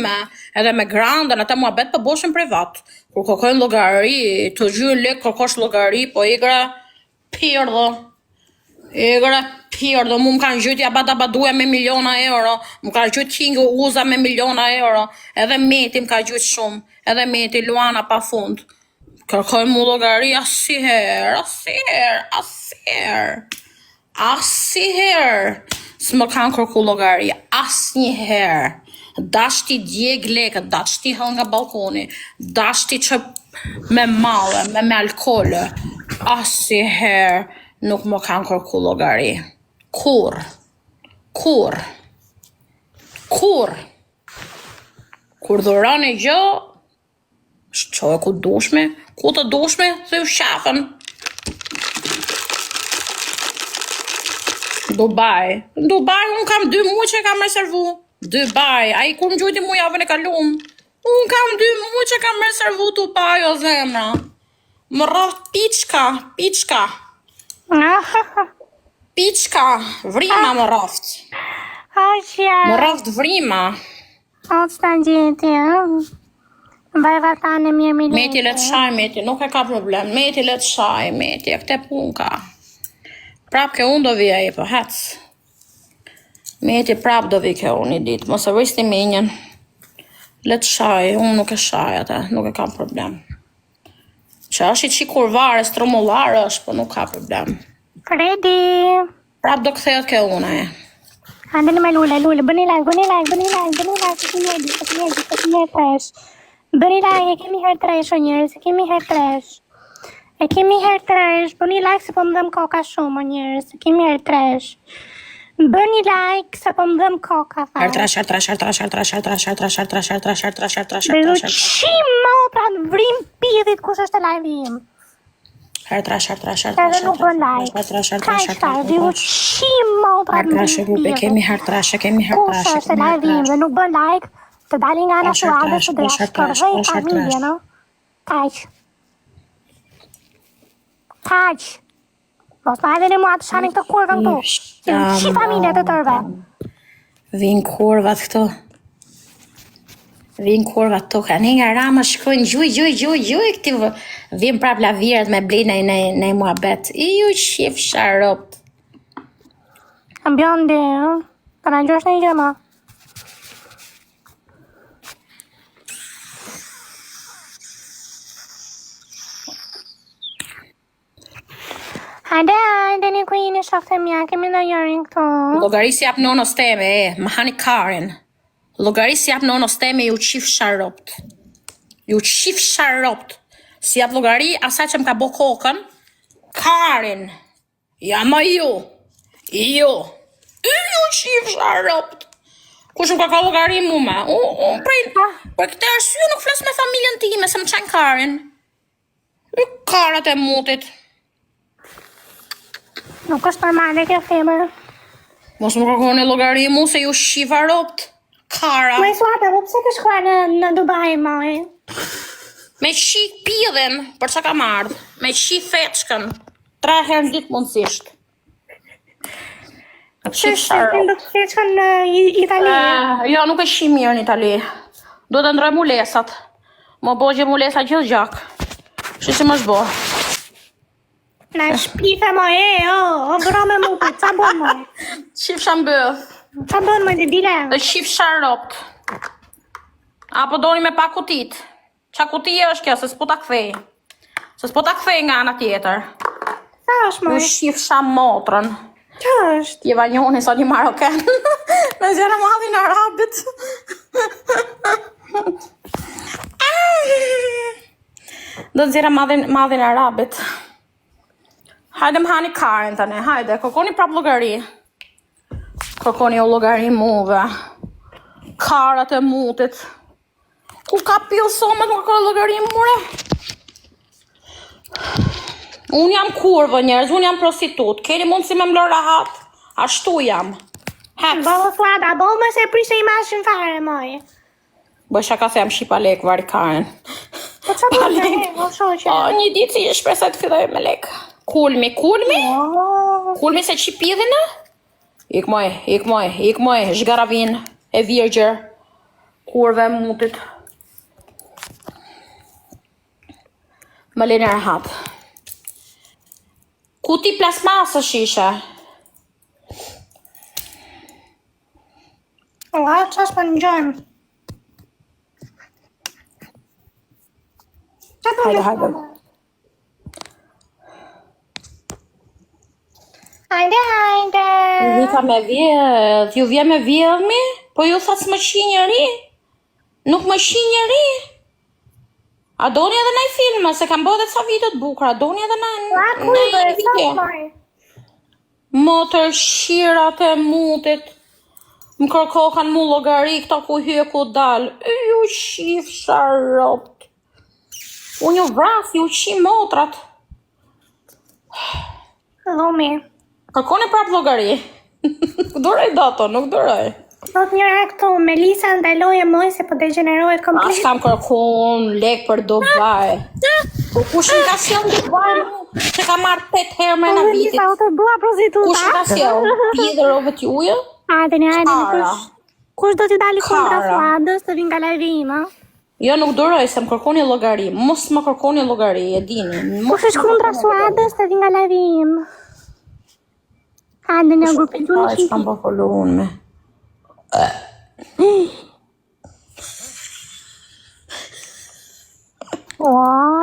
edhe me grandën, ata muhabet për boshën privat. Kur kërkojnë llogari, të gjyën lek kërkosh llogari, po egra pirdho. Egra pirdho, mu më kanë gjytja badabaduja me miliona euro, më kanë gjyt Kingu Uza me miliona euro, edhe Meti më ka gjyt shumë, edhe Meti Luana pa fund. Kërkojnë mu llogari asiher. S'më kanë kërku llogari, asnjëherë. Dashti djeg lekët, dashti hëll nga balkoni, dashti që me mallë, me alkoolë. Asnjëherë nuk më kanë kërku llogari. Kur. Kur dhuroni gjë, shqoj ku dushme, ku të dushme, se u shafën. Dubai, unë kam 2 muaj që kam reservu. Dubai, a I kur më gjujti mu javën e kalum. Unë kam 2 muaj që kam reservu Dubai, o zemra. Më rrëft piçka. Piçka, vrima më rrëft. Më rrëft vrima. O të të gjithi, Bajva tane mirë mileti. Meti let shaj, Meti, nuk e ka problem. Meti let shaj, Meti, e këte pun ka. Prap ke unë do vija I po hec. Meti prap do vi ke unë I ditë, mos e vristi minjen. Let shaj, unë nuk e shaj atë, nuk e kam problem. Që është I qikurvare, stromulare është, po nuk ka problem. Fredi. Prap do këthejët ke unë e. Hande në me lule, bëni like, të kemi fresh. Bëni like, e kemi herë tresh, o njërës, e kemi herë tresh, bëni like se po më dhëm koka shumë, o njërës, e kemi herë tresh. Bëni like se po më dhëm koka, fa. Herë tresh. Dhe du qimo pra të vrim pidhit kush është live im. Herë tresh. Edhe nuk bën like. Kajta, dhe du qimo pra të vrim pidhit. Kemi herë tresh. Kush është live im dhe nuk bën like, të dalin nga në shuade që dhe shkërvej familje, no? Kaq. Mos ma edhe në mua të shanin këtë kurvën këtu. Që familje të tërve. Vinë kurvat këtu. Ka një nga rama shkojnë gjuj këti. Vinë prap laviret me blinë në muhabet. I ju shif sharopt. Ambion dhe, të në gjosh në I gjëma. Hajde një kujin I shofte mja, kemi në jërin këtu. Logarisë jap nonës teme, më hani Karen. Logarisë jap nonës teme, ju qif sharopt. Si jap logari, asaj që më ka bo kokën. Karen, jam a ju. Ju qif sharopt. Kush më ka logari mu me? Unë prej, për këtë arsye nuk flas me familjen time, se më qenë Karen. Karat e mutit. Nuk është normale kjo femër. Mos më kërkoni llogari mu se ju shiva ropt. Kara. Me suata, po pse ke shkuar në Dubai, moj? Me shi pidhen, për çka kam ardh. Me shi feçkën. 3 herë në ditë mundësisht. Do të feçkën në Itali? Jo, nuk e shi mirë në Itali. Do të ndroj mulesat. Më bogje mulesa gjithë gjak. Shi që më shbo. Na shpife mo o bro me mupi, qa bon mo? Qif shambëth. Qa bon mo, debile? Dhe qif sharopt. Apo doni me pa kutit. Qa kuti është kjo, se s'po ta kthej. Nga ana tjetër. Qa është mo? Ju shif shamotrën. Qa është? Jeva njoni sa një maroken. Me zjera madhin arabit. Do të zjera madhin arabit. Hajde më hani Karen tani, hajde, kërkoni prap llogari. Kërkoni o llogari muve. Karat e mutit. Ku ka pilsomet më kërkoni llogari mure? Unë jam kurvë njerëz, unë jam prostitut. Keni mund si me mlë rahat? Ashtu jam. Hec. Bolo flada, bolo më se prishe I mashin fare, moj. Bë shaka se jam shipa lek, vari Karen. Po qa bolo me, o shoqe? Një ditë si shpresoj të filloj me lek. Kulmi? Kulmi se që pidhine? Ik moj, zhgaravin, e virgjër. kurve mutit. Më lene rahat. Kuti plasmasë shishe. Allah, qash për në gjojmë. Hajde. Hajde. Vita me vjedh, ju vje me vjedhmi? Po ju thatë s'më shi njëri? Nuk më shi njëri? A doni edhe nej filma, se kam bëhet sa videot bukra, doni edhe nej video. Motër shirat e mutit, më kërkohan mu logari këta ku hye ku dal. Ju shif sharop. Unë ju vras, ju qi motrat. Lumi. Kërkone prap logari. Duroj dato, nuk duroj. Do të njëra këtu, Melisa ndaloje mëj se po degenerohet komplet. As kam kërkon lek për Dubai. Po kush më ka sjell në Dubai mu? Se ka marrë 8 herë me në vitit. Melisa, u të bua prostituta. Kush më ka sjell? Pjedërove t'juja? Hajde, Kara. kush do t'i dali kontra Kara. Fuadës të vinë nga live ima? Jo, nuk duroj, se më kërkoni llogari. Mos më kërkoni llogari, e dini. Kush është kontra Fuadës të vinë nga live im? Hajde, një grupe gjuni Ai s'kam bërë follow unë me.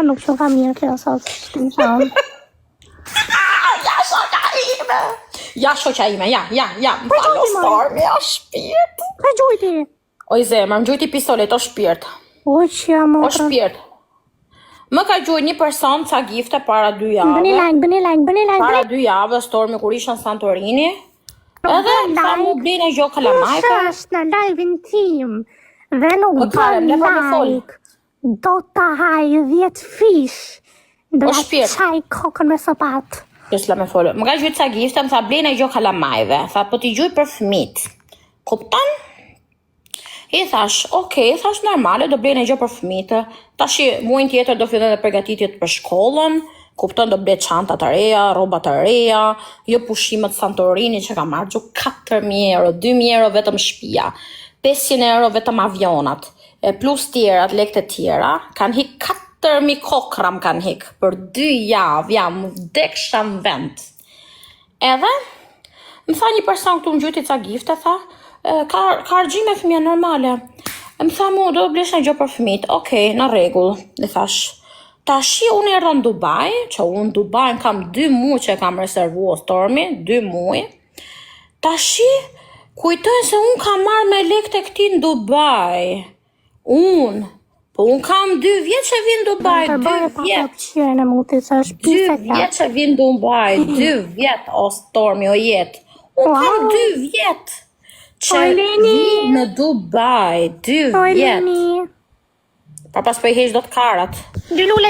Nuk që ka mirë kjo sot. Ja shoqa ime, ja. Fallo stormi, o shpirt. Ka gjujti? Oj zemër, më gjujti pistolet, o shpirt. O që jam O shpirt. Më ka gjuaj një person ca gifte para 2 javë. Bëni like. Para 2 javë, stormi kur isha në Santorini. Edhe sa mu blin e gjo kalamajka. Kush është në live-in tim dhe nuk Kare, bën le pa me fol. like, do ta haj 10 fish. Do O ta shpirt. qaj kokën me sopat. Just la me folë. Më ka gjuaj ca gifte, më tha blin e gjo kalamajve. Tha po t'i gjuaj për fëmit. Kupton? I thash, okej, thash normale, do blejnë e gjë për fëmite. Tashi, muajin tjetër do fillojnë dhe përgatitjet për shkollën, kupton do blej çanta të reja, rroba të reja, jo pushimet Santorini që ka marrë gju 4.000 euro, 2.000 euro vetëm shtëpia, 500 euro vetëm avionat, e plus tjerat, lekët e tjera, kanë hik 4.000 kokra më kanë hik, për 2 javë, jam vdeksha në vend. Edhe, më tha një person këtu më gjyti ca gifte, tha, ka argjime fëmija normale. Më tha mu, do blesh një gjë për fëmit. Okej, në regull. Dhe thash, tashi unë erdha në Dubai, që unë Dubai në kam 2 muaj që kam reservua stormi, 2 muaj. Tashi, kujtojnë se unë kam marrë me lek të këti në Dubai. Unë, po unë kam 2 vjetë që vinë Dubai, 2 vjetë. 2 vjetë që vinë Dubai, 2 vjetë, o stormi, o jetë. Unë kam 2 vjetë. Që vinë në Dubai, 2 vjetë. Pa pas për i hesh do të karat. Dylule.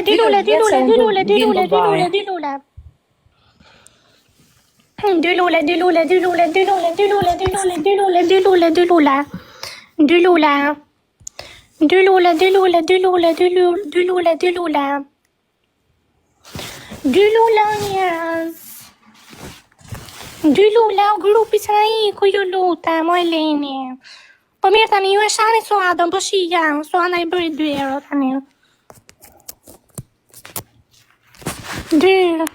Dylula o grupi sa i ku ju luta, moj Leni. Po mirë tani, ju e shani Suadën, po shija, Suada i bëri 2 euro tani. 2.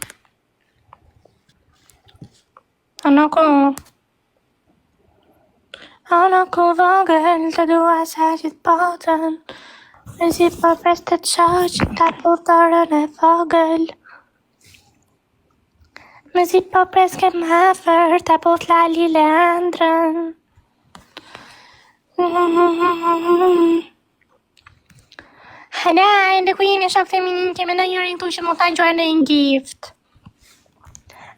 Anako vogël, të dua sa gjithë botën. Me si po pres të qoq, ta pultorën e vogël. Me si po pres ke mafër, ta putla Lilandrën. Hajde, ku jeni shok feminin, keme në njërin këtu që më ta gjojë në një gift.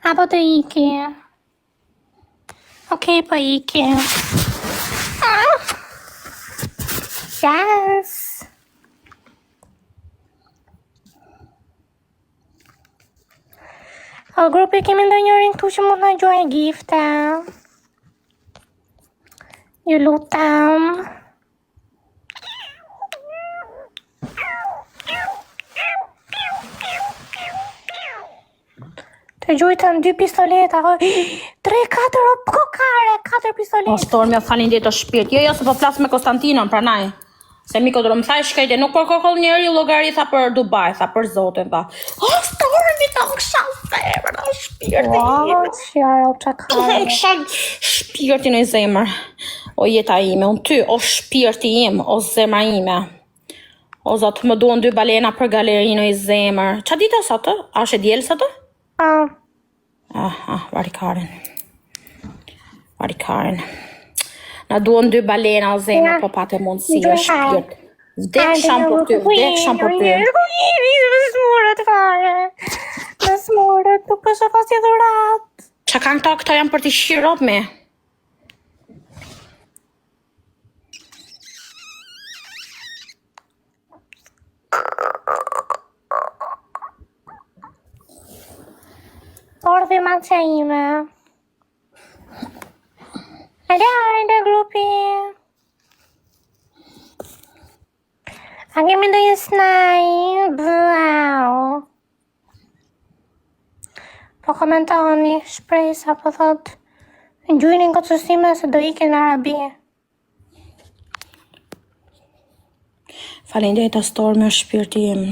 Apo të iki. Okej, po iki. Yes. O grupi kemi ndë njërin këtu që mund në gjojë gifte. Ju lutam. Të gjujtën 2 pistoleta, 3-4 kokare, 4 pistoleta. O Stormi, faleminderit o shpirt. Jo, se po flas me Konstantinën, pranaj. Se miko do më thaj shkejt, nuk po kokoll njeri llogari tha për Dubai, tha për zotin, tha. O Stormi, ta kisha zemër, o shpirti im. Qara o çakare. Kisha shpirtin e zemër. O jeta ime, unë ty, o shpirti im, o zemra ime. O zot, më duan 2 balena për galerinë i zemër. Qa dita sa të? A është e djelë sa të? Varikaren. Na duan 2 balena o zemër, po pate mundësi, o shpirt. Vdeksham për ty. Më smurët, nuk përshë fasi dhurat. Qa kanë këta janë për t'i shirop me? Ordi macja ime. Hajde grupi. A kemi ndonjë snaj? Blau. Po komentoni, shpresa, po thot gjujnin kocësime se do ikin në Arabi. Faleminderit Stormi, o shpirti im.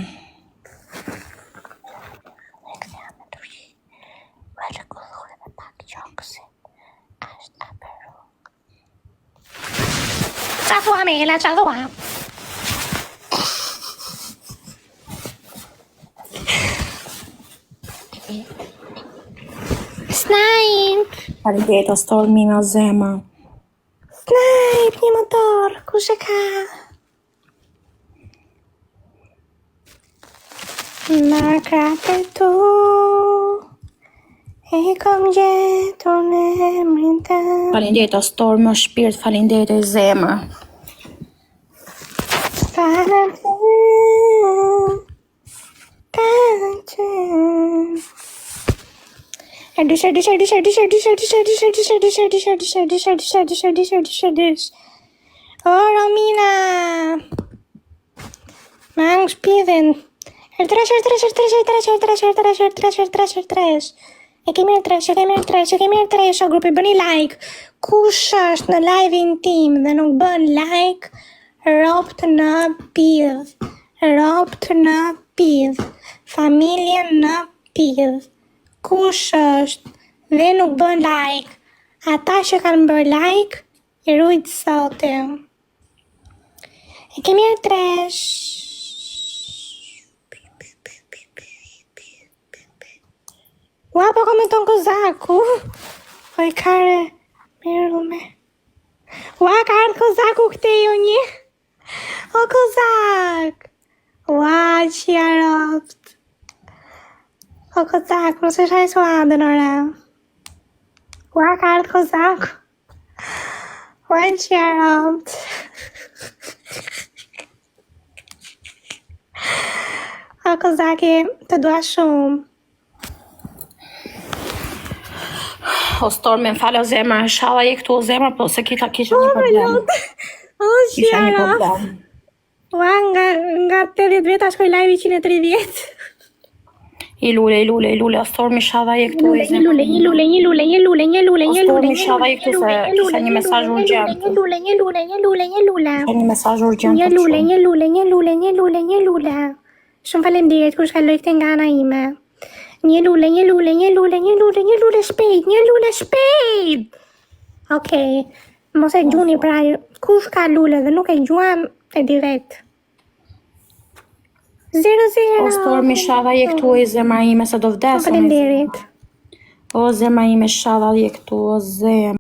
Qa thua Mela, qa thua? Snipe! Faleminderit Stormi, me o zemër. Snipe, një motor, kush e ka? Në krater tu e kom gjetur në emrin të. Faleminderit Stormi, o shpirt, faleminderit e zemër. O Romina Mang shpidhin Hertrash E kemi hertrash O grupi bëni like Kush është në live-in tim Dhe nuk bën like Ropt në pidh Familjen në pidh Kush është Dhe nuk bën like Ata që kanë bërë like I rujtë sote E kemi hertrash Ua, po komenton Kozaku O I kare Mirëme Ua, ka ardhë Kozaku këte jo një O Kozak Ua, që jaroft O Kozak, nëse shaj so adën ora Ua, ka ardhë Kozaku Ua, që jaroft O Kozaki, të dua shumë O Stormi, më falë o zemër, shala je këtu o zemër, po se kisha një problem. Kisha një problem. Ua, nga 80 veta shkoj live 130. I lule, o Stormi, shala je këtu o zemër. I lule. O Stormi, shala je këtu se kisha një mesazh urgjent. Një mesazh urgjent. Një lule. Shumë faleminderit kush kaloi këte nga ana ime. Një lule shpejt. Okej, mos e gjuni pra, kush ka lule dhe nuk e gjuam e di vet. 0-0. O Stormi, shala je këtu o zemra ime se do vdesëm. Faleminderit. O zemra ime, shala je këtu o zemra.